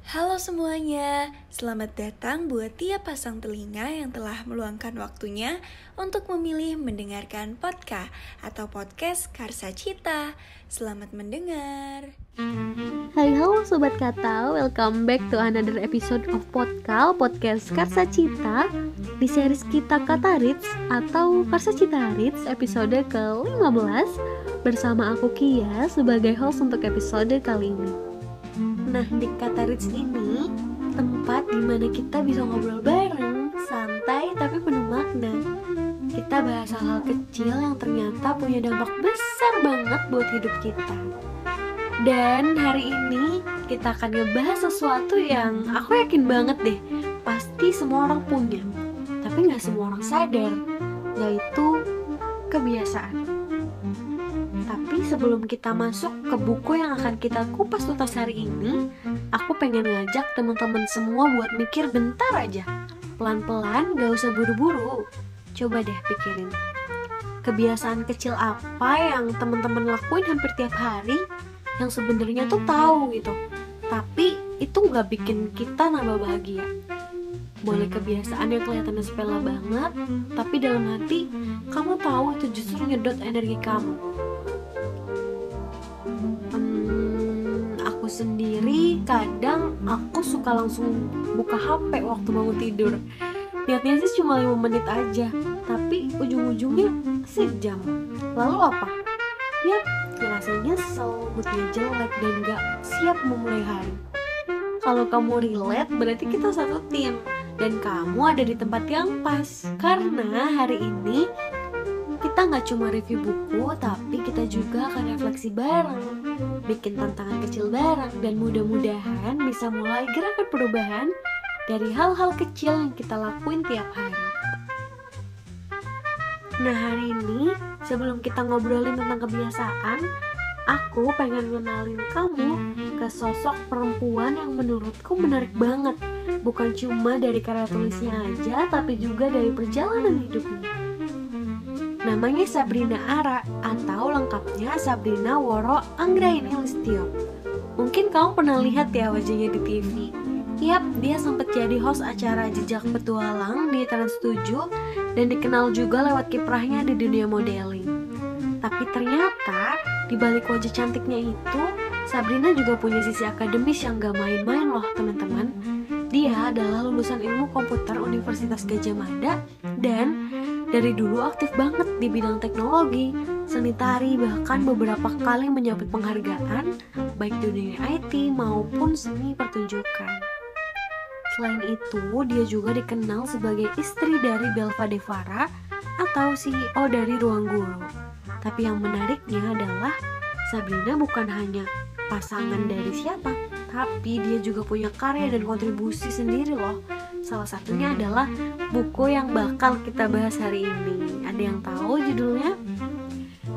Halo semuanya, selamat datang buat tiap pasang telinga yang telah meluangkan waktunya untuk memilih mendengarkan podcast atau podcast Karsa Cita. Selamat mendengar. Hai halo Sobat Kata, welcome back to another episode of podcast Karsa Cita. Di series kita Kata Reads atau Karsa Cita Reads episode ke-15 bersama aku Kia sebagai host untuk episode kali ini. Nah, di Kata Reads ini tempat dimana kita bisa ngobrol bareng, santai tapi penuh makna. Kita bahas hal-hal kecil yang ternyata punya dampak besar banget buat hidup kita. Dan hari ini kita akan ngebahas sesuatu yang aku yakin banget deh pasti semua orang punya, tapi gak semua orang sadar, yaitu kebiasaan. Tapi sebelum kita masuk ke buku yang akan kita kupas tuntas hari ini, aku pengen ngajak teman-teman semua buat mikir bentar aja. Pelan-pelan, gak usah buru-buru. Coba deh pikirin, kebiasaan kecil apa yang teman-teman lakuin hampir tiap hari yang sebenarnya tuh tahu gitu, tapi itu gak bikin kita nambah bahagia. Boleh kebiasaan yang kelihatannya sepele banget, tapi dalam hati kamu tahu itu justru nyedot energi kamu. Aku sendiri kadang aku suka langsung buka HP waktu bangun tidur. Niatnya sih cuma 5 menit aja, tapi ujung-ujungnya sejam. Lalu apa? Ya, ngerasa nyesel, moodnya jelek dan gak siap memulai hari. Kalau kamu relate, berarti kita satu tim dan kamu ada di tempat yang pas. Karena hari ini kita gak cuma review buku, tapi kita juga akan refleksi bareng, bikin tantangan kecil bareng, dan mudah-mudahan bisa mulai gerakan perubahan dari hal-hal kecil yang kita lakuin tiap hari. Nah, hari ini sebelum kita ngobrolin tentang kebiasaan, aku pengen ngenalin kamu ke sosok perempuan yang menurutku menarik banget. Bukan cuma dari karya tulisnya aja, tapi juga dari perjalanan hidupnya. Namanya Sabrina Ara, atau lengkapnya Sabrina Woro Anggraini Listio. Mungkin kamu pernah lihat ya wajahnya di TV. Yap, dia sempat jadi host acara Jejak Petualang di Trans 7 dan dikenal juga lewat kiprahnya di dunia modeling. Tapi ternyata di balik wajah cantiknya itu, Sabrina juga punya sisi akademis yang gak main-main loh teman-teman. Dia adalah lulusan ilmu komputer Universitas Gadjah Mada dan dari dulu aktif banget di bidang teknologi, seni tari, bahkan beberapa kali menyabet penghargaan baik di dunia IT maupun seni pertunjukan. Selain itu, dia juga dikenal sebagai istri dari Belva Devara atau CEO dari Ruang Guru. Tapi yang menariknya adalah Sabrina bukan hanya pasangan dari siapa, tapi dia juga punya karya dan kontribusi sendiri loh. Salah satunya adalah buku yang bakal kita bahas hari ini. Ada yang tahu judulnya?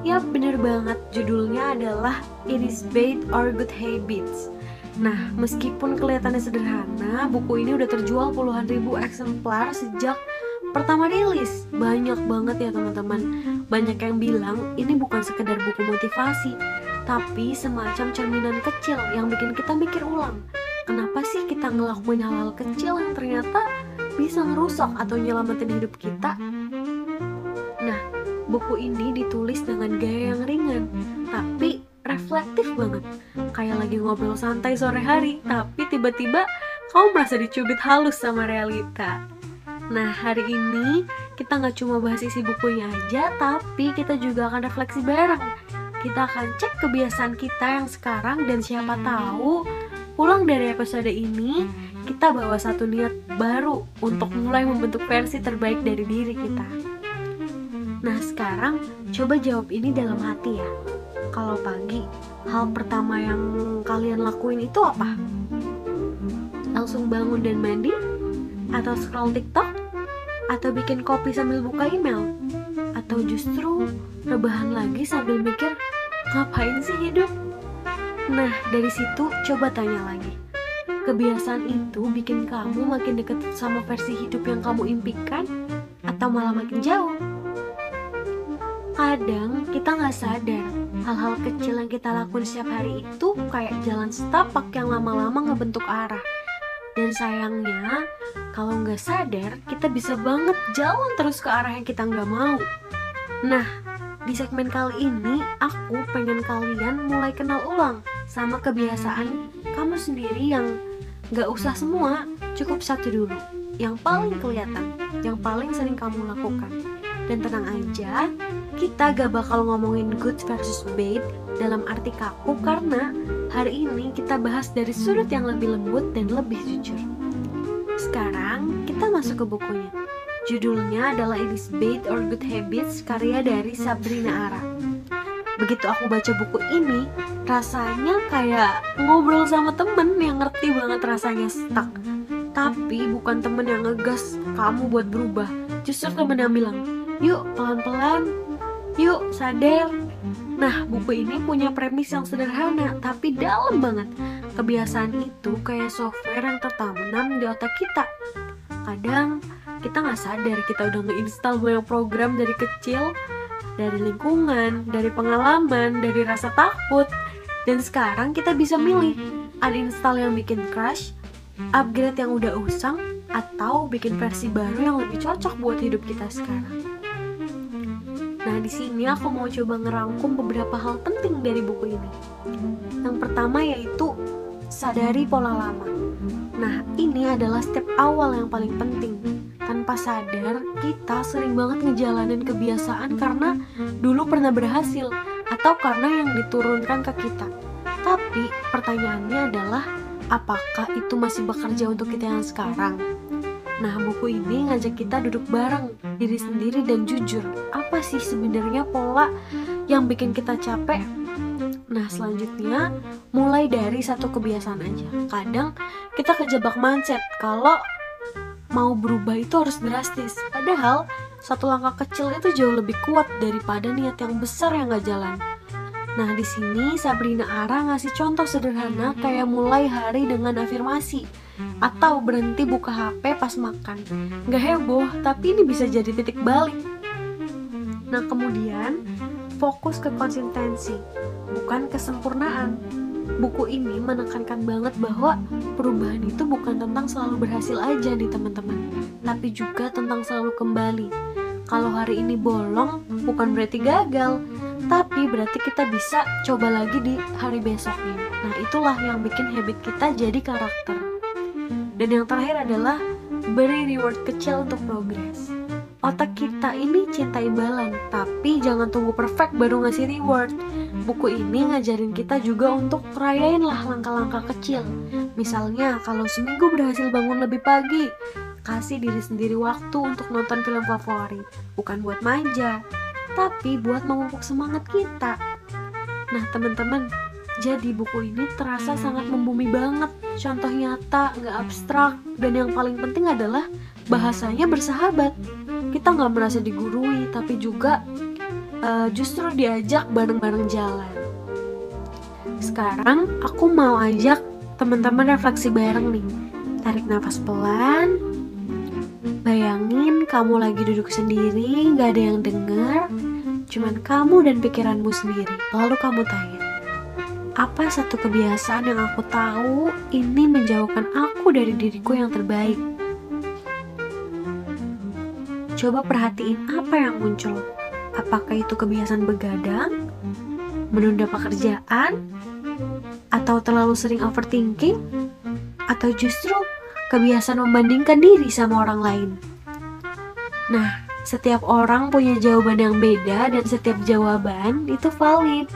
Ya, bener banget, judulnya adalah It is Bad or Good Habits. Nah, meskipun kelihatannya sederhana, buku ini udah terjual puluhan ribu eksemplar sejak pertama rilis. Banyak banget ya teman-teman. Banyak yang bilang ini bukan sekedar buku motivasi, tapi semacam cerminan kecil yang bikin kita mikir ulang. Kenapa sih kita ngelakuin hal-hal kecil yang ternyata bisa ngerusak atau nyelamatin hidup kita? Nah, buku ini ditulis dengan gaya yang ringan, tapi reflektif banget. Kayak lagi ngobrol santai sore hari, tapi tiba-tiba kamu merasa dicubit halus sama realita. Nah, hari ini kita gak cuma bahas isi bukunya aja, tapi kita juga akan refleksi bareng. Kita akan cek kebiasaan kita yang sekarang dan siapa tahu pulang dari episode ini kita bawa satu niat baru untuk mulai membentuk versi terbaik dari diri kita. Nah, sekarang coba jawab ini dalam hati ya. Kalau pagi, hal pertama yang kalian lakuin itu apa? Langsung bangun dan mandi? Atau scroll TikTok? Atau bikin kopi sambil buka email? Atau justru rebahan lagi sambil mikir, ngapain sih hidup? Nah, dari situ coba tanya lagi. Kebiasaan itu bikin kamu makin dekat sama versi hidup yang kamu impikan? Atau malah makin jauh? Kadang kita gak sadar Hal-hal kecil yang kita lakuin setiap hari itu kayak jalan setapak yang lama-lama ngebentuk arah. Dan sayangnya, kalau nggak sadar, kita bisa banget jalan terus ke arah yang kita nggak mau. Nah, di segmen kali ini, aku pengen kalian mulai kenal ulang sama kebiasaan kamu sendiri yang nggak usah semua, cukup satu dulu. Yang paling kelihatan, yang paling sering kamu lakukan. Dan tenang aja, kita gak bakal ngomongin good versus bad dalam arti kaku karena hari ini kita bahas dari sudut yang lebih lembut dan lebih jujur. Sekarang kita masuk ke bukunya. Judulnya adalah It is Bad or Good Habits karya dari Sabrina Ara. Begitu aku baca buku ini, rasanya kayak ngobrol sama temen yang ngerti banget rasanya stuck. Tapi bukan temen yang ngegas kamu buat berubah, justru temen yang bilang, yuk pelan-pelan, yuk sadar. Nah, buku ini punya premis yang sederhana tapi dalam banget. Kebiasaan itu kayak software yang tertanam di otak kita. Kadang kita gak sadar kita udah nge-install banyak program dari kecil, dari lingkungan, dari pengalaman, dari rasa takut. Dan sekarang kita bisa milih uninstall yang bikin crash, upgrade yang udah usang, atau bikin versi baru yang lebih cocok buat hidup kita sekarang. Nah, di sini aku mau coba ngerangkum beberapa hal penting dari buku ini. Yang pertama yaitu sadari pola lama. Nah, ini adalah step awal yang paling penting. Tanpa sadar, kita sering banget ngejalanin kebiasaan karena dulu pernah berhasil atau karena yang diturunkan ke kita. Tapi pertanyaannya adalah, apakah itu masih bekerja untuk kita yang sekarang? Nah, buku ini ngajak kita duduk bareng diri sendiri dan jujur. Apa sih sebenarnya pola yang bikin kita capek? Nah, selanjutnya mulai dari satu kebiasaan aja. Kadang kita kejebak mindset kalau mau berubah itu harus drastis. Padahal satu langkah kecil itu jauh lebih kuat daripada niat yang besar yang gak jalan. Nah, di sini Sabrina Ara ngasih contoh sederhana kayak mulai hari dengan afirmasi atau berhenti buka HP pas makan. Gak heboh, tapi ini bisa jadi titik balik. Nah, kemudian fokus ke konsistensi, bukan kesempurnaan. Buku ini menekankan banget bahwa perubahan itu bukan tentang selalu berhasil aja nih teman-teman, tapi juga tentang selalu kembali. Kalau hari ini bolong, bukan berarti gagal, tapi berarti kita bisa coba lagi di hari besoknya. Nah, itulah yang bikin habit kita jadi karakter. Dan yang terakhir adalah beri reward kecil untuk progres. Otak kita ini cinta imbalan, tapi jangan tunggu perfect baru ngasih reward. Buku ini ngajarin kita juga untuk rayain lah langkah-langkah kecil. Misalnya, kalau seminggu berhasil bangun lebih pagi, kasih diri sendiri waktu untuk nonton film favorit. Bukan buat manja, tapi buat memupuk semangat kita. Nah, teman-teman, jadi buku ini terasa sangat membumi banget. Contoh nyata, gak abstrak, dan yang paling penting adalah bahasanya bersahabat. Kita gak merasa digurui, tapi juga justru diajak bareng-bareng jalan. Sekarang aku mau ajak teman-teman refleksi bareng nih. Tarik nafas pelan. Bayangin kamu lagi duduk sendiri, gak ada yang dengar, cuman kamu dan pikiranmu sendiri. Lalu kamu tanya, apa satu kebiasaan yang aku tahu ini menjauhkan aku dari diriku yang terbaik? Coba perhatiin apa yang muncul. Apakah itu kebiasaan begadang, menunda pekerjaan, atau terlalu sering overthinking, atau justru kebiasaan membandingkan diri sama orang lain? Nah, setiap orang punya jawaban yang beda dan setiap jawaban itu valid.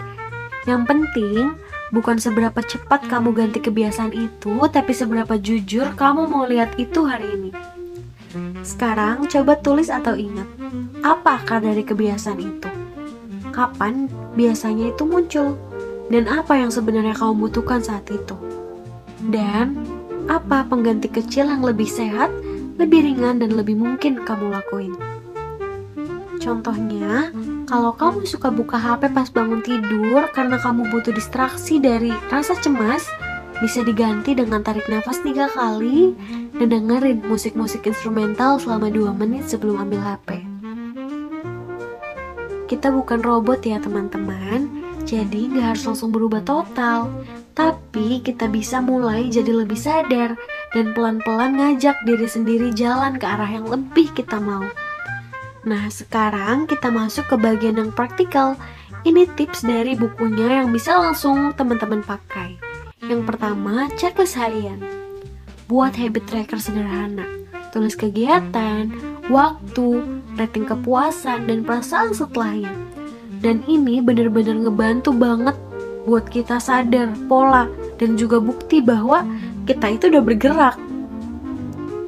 Yang penting bukan seberapa cepat kamu ganti kebiasaan itu, tapi seberapa jujur kamu mau lihat itu hari ini. Sekarang coba tulis atau ingat, apa akar dari kebiasaan itu? Kapan biasanya itu muncul? Dan apa yang sebenarnya kamu butuhkan saat itu? Dan apa pengganti kecil yang lebih sehat, lebih ringan, dan lebih mungkin kamu lakuin? Contohnya, kalau kamu suka buka HP pas bangun tidur karena kamu butuh distraksi dari rasa cemas, bisa diganti dengan tarik nafas 3 kali dan dengerin musik-musik instrumental selama 2 menit sebelum ambil HP. Kita bukan robot ya teman-teman, Jadi gak harus langsung berubah total, tapi kita bisa mulai jadi lebih sadar dan pelan-pelan ngajak diri sendiri jalan ke arah yang lebih kita mau. Nah, sekarang kita masuk ke bagian yang praktikal. Ini tips dari bukunya yang bisa langsung teman-teman pakai. Yang pertama, checklist harian. Buat habit tracker sederhana. Tulis kegiatan, waktu, rating kepuasan, dan perasaan setelahnya. Dan ini benar-benar ngebantu banget buat kita sadar pola dan juga bukti bahwa kita itu udah bergerak.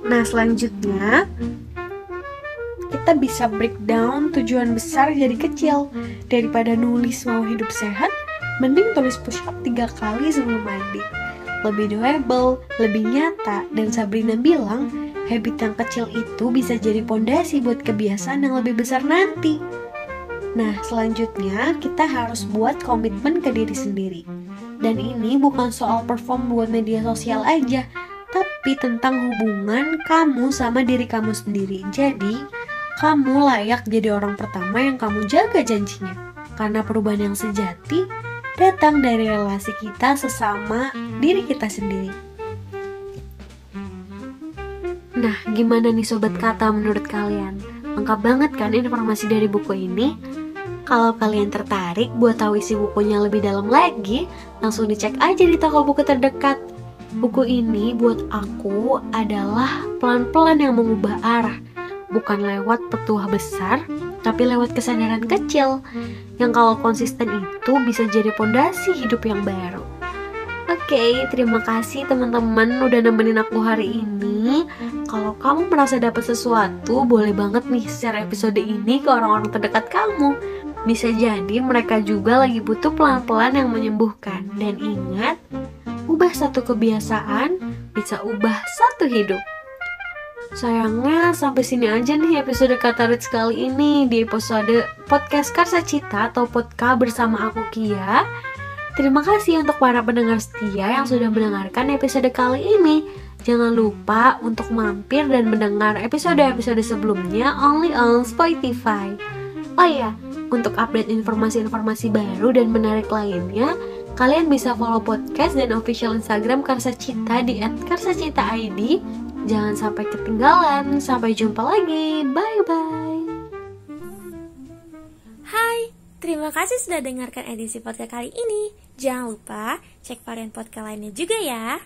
Nah, selanjutnya kita bisa breakdown tujuan besar jadi kecil. Daripada nulis mau hidup sehat, mending tulis push up 3 kali sebelum mandi. Lebih doable, lebih nyata, dan Sabrina bilang habit yang kecil itu bisa jadi pondasi buat kebiasaan yang lebih besar nanti. Nah, selanjutnya kita harus buat komitmen ke diri sendiri. Dan ini bukan soal perform buat media sosial aja, tapi tentang hubungan kamu sama diri kamu sendiri. Jadi, kamu layak jadi orang pertama yang kamu jaga janjinya. Karena perubahan yang sejati datang dari relasi kita sesama diri kita sendiri. Nah, gimana nih Sobat Kata menurut kalian? Lengkap banget kan informasi dari buku ini? Kalau kalian tertarik buat tahu isi bukunya lebih dalam lagi, langsung dicek aja di toko buku terdekat. Buku ini buat aku adalah pelan-pelan yang mengubah arah. Bukan lewat petuah besar, tapi lewat kesadaran kecil. Yang kalau konsisten itu bisa jadi pondasi hidup yang baru. Oke, terima kasih teman-teman udah nemenin aku hari ini. Kalau kamu merasa dapat sesuatu, boleh banget nih share episode ini ke orang-orang terdekat kamu. Bisa jadi mereka juga lagi butuh pelan-pelan yang menyembuhkan. Dan ingat, ubah satu kebiasaan bisa ubah satu hidup. Sayangnya sampai sini aja nih episode Kata Rich kali ini di episode podcast Karsa Cita atau Podka bersama aku Kia. Terima kasih untuk para pendengar setia yang sudah mendengarkan episode kali ini. Jangan lupa untuk mampir dan mendengar episode-episode sebelumnya only on Spotify. Oh iya, untuk update informasi-informasi baru dan menarik lainnya, kalian bisa follow podcast dan official Instagram Karsa Cita di @karsacita_id. Jangan sampai ketinggalan. Sampai jumpa lagi. Bye-bye. Hai, terima kasih sudah dengarkan edisi podcast kali ini. Jangan lupa cek varian podcast lainnya juga ya.